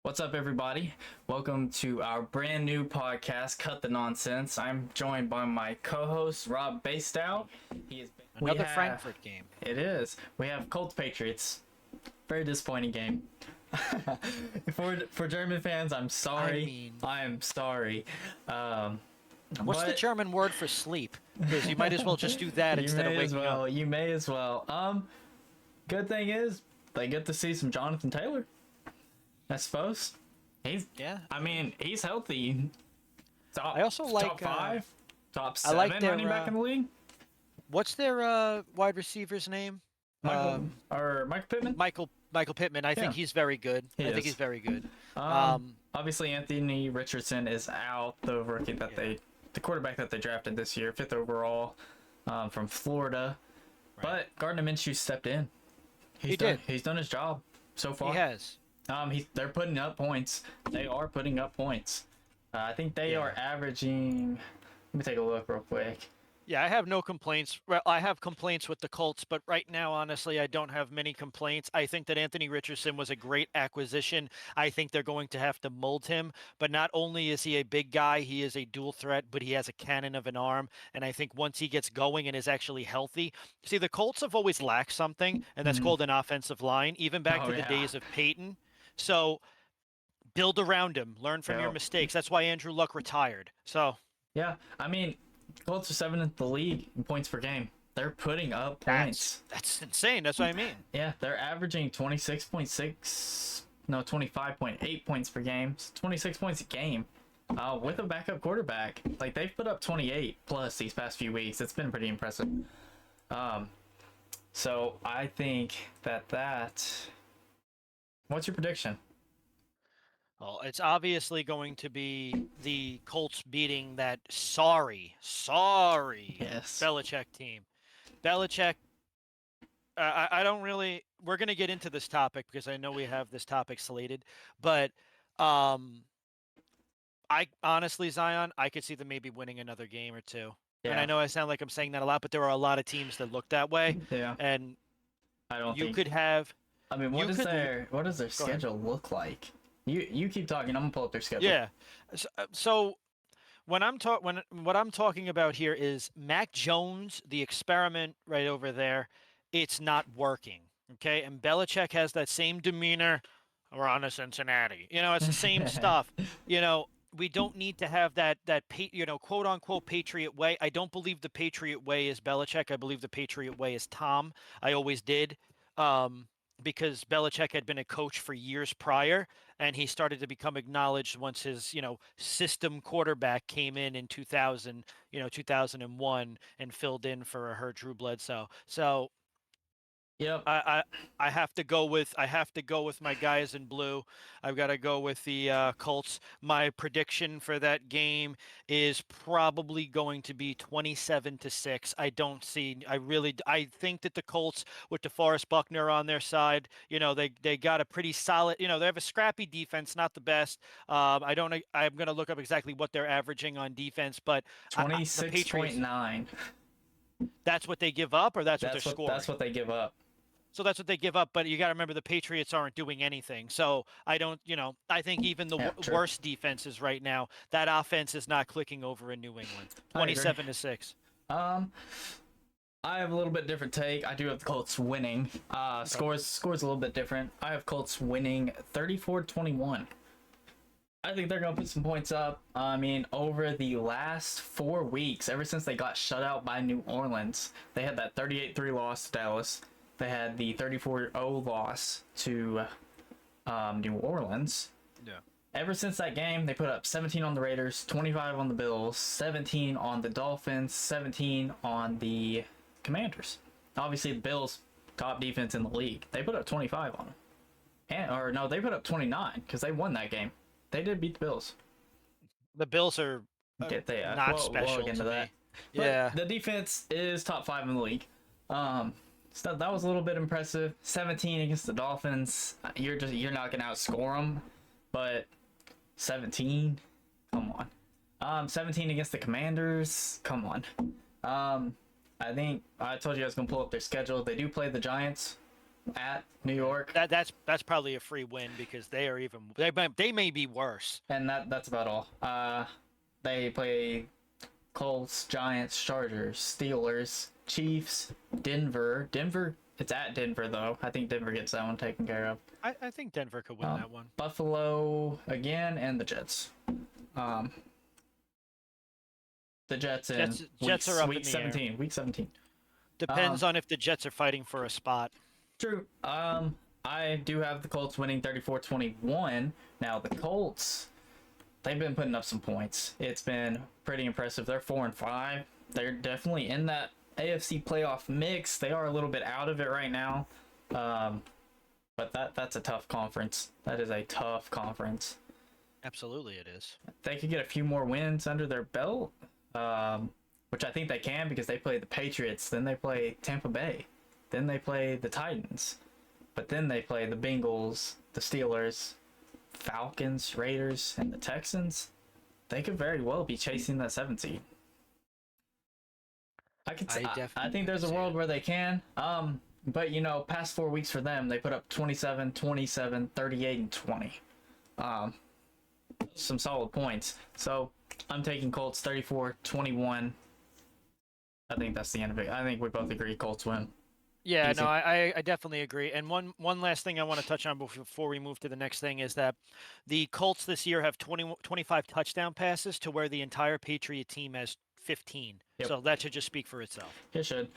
What's up, everybody? Welcome to our brand new podcast, Cut the Nonsense. I'm joined by my co-host, Rob Bastow. He is Another Frankfurt game. It is. We have Colts Patriots. Very disappointing game. For German fans, I'm sorry. I am sorry. What's the German word for sleep? Because you might as well just do that instead of waking up. You may as well. Good thing is they get to see some Jonathan Taylor. I suppose. He's healthy. I also like top five, top seven I like their, running back in the league. What's their wide receiver's name? Michael Pittman. Michael Pittman. I think he's very good. I think he's very good. Obviously Anthony Richardson is out. The rookie that the quarterback that they drafted this year, 5th overall, from Florida. Right. But Gardner Minshew stepped in. He's done his job so far. He has. They're putting up points. They are putting up points. I think they are averaging. Let me take a look real quick. Yeah, I have no complaints. Well, I have complaints with the Colts, but right now, honestly, I don't have many complaints. I think that Anthony Richardson was a great acquisition. I think they're going to have to mold him. But not only is he a big guy, he is a dual threat, but he has a cannon of an arm. And I think once he gets going and is actually healthy, see, the Colts have always lacked something, and that's called an offensive line, even back to the days of Peyton. So build around him, learn from your mistakes. That's why Andrew Luck retired. So yeah, I mean, Colts are 7th in the league in points per game. They're putting up points. That's insane. That's what I mean. Yeah, they're averaging 25.8 points per game. 26 points a game. With a backup quarterback. Like, they've put up 28 plus these past few weeks. It's been pretty impressive. So I think that what's your prediction? Well, it's obviously going to be the Colts beating that sorry Belichick team. Belichick, I don't really. We're going to get into this topic because I know we have this topic slated, but I honestly, Zion, I could see them maybe winning another game or two. Yeah. And I know I sound like I'm saying that a lot, but there are a lot of teams that look that way. Yeah. And I don't. You could have. I mean, what does their schedule look like? You keep talking. I'm gonna pull up their schedule. Yeah. So what I'm talking about here is Mac Jones, the experiment right over there. It's not working. Okay, and Belichick has that same demeanor. We're on to Cincinnati. It's the same stuff. We don't need to have that quote unquote Patriot way. I don't believe the Patriot way is Belichick. I believe the Patriot way is Tom. I always did. Because Belichick had been a coach for years prior, and he started to become acknowledged once his, system quarterback came in 2001 and filled in for Drew Bledsoe. So yep. I have to go with my guys in blue. I've got to go with the Colts. My prediction for that game is probably going to be 27-6. I think that the Colts with DeForest Buckner on their side, they got a pretty solid, they have a scrappy defense, not the best. I'm going to look up exactly what they're averaging on defense, but 26.9. That's what they give up, or that's what they're scoring? That's what they give up. So that's what they give up, but you got to remember the Patriots aren't doing anything. So I think even the worst defenses right now, that offense is not clicking over in New England. 27-6. I have a little bit different take. I do have the Colts winning. Scores a little bit different. I have Colts winning 34-21. I think they're going to put some points up. I mean, over the last 4 weeks, ever since they got shut out by New Orleans, they had that 38-3 loss to Dallas. They had the 34-0 loss to New Orleans. Yeah. Ever since that game, they put up 17 on the Raiders, 25 on the Bills, 17 on the Dolphins, 17 on the Commanders. Obviously, the Bills, top defense in the league, they put up 25 on them. They put up 29 because they won that game. They did beat the Bills. The Bills are not special. We'll get into that. Yeah. The defense is top 5 in the league. So that was a little bit impressive. 17 against the Dolphins. You're not gonna outscore them, but 17, come on. 17 against the Commanders, come on. I think I told you I was gonna pull up their schedule. They do play the Giants at New York, That's probably a free win because they may be worse. and that's about all. They play Colts, Giants, Chargers, Steelers, Chiefs, Denver. It's at Denver though. I think Denver gets that one taken care of. I think Denver could win that one. Buffalo again, and the Jets. The Jets in Jets are up week in the 17. air. Week 17. Depends on if the Jets are fighting for a spot. True. I do have the Colts winning 34-21. Now the Colts, they've been putting up some points. It's been pretty impressive. They're 4-5. They're definitely in that AFC playoff mix. They are a little bit out of it right now. But that's a tough conference. That is a tough conference. Absolutely, it is. They could get a few more wins under their belt, which I think they can because they play the Patriots, then they play Tampa Bay, then they play the Titans, but then they play the Bengals, the Steelers, Falcons, Raiders, and the Texans. They could very well be chasing that 7th seed. I think there's a world where they can. But past 4 weeks for them, they put up 27, 27, 38, and 20. Some solid points. So I'm taking Colts 34-21. I think that's the end of it. I think we both agree Colts win. Yeah, Easy. no, I definitely agree. And one last thing I want to touch on before we move to the next thing is that the Colts this year have 25 touchdown passes to where the entire Patriot team has 15. Yep. So that should just speak for itself. It should.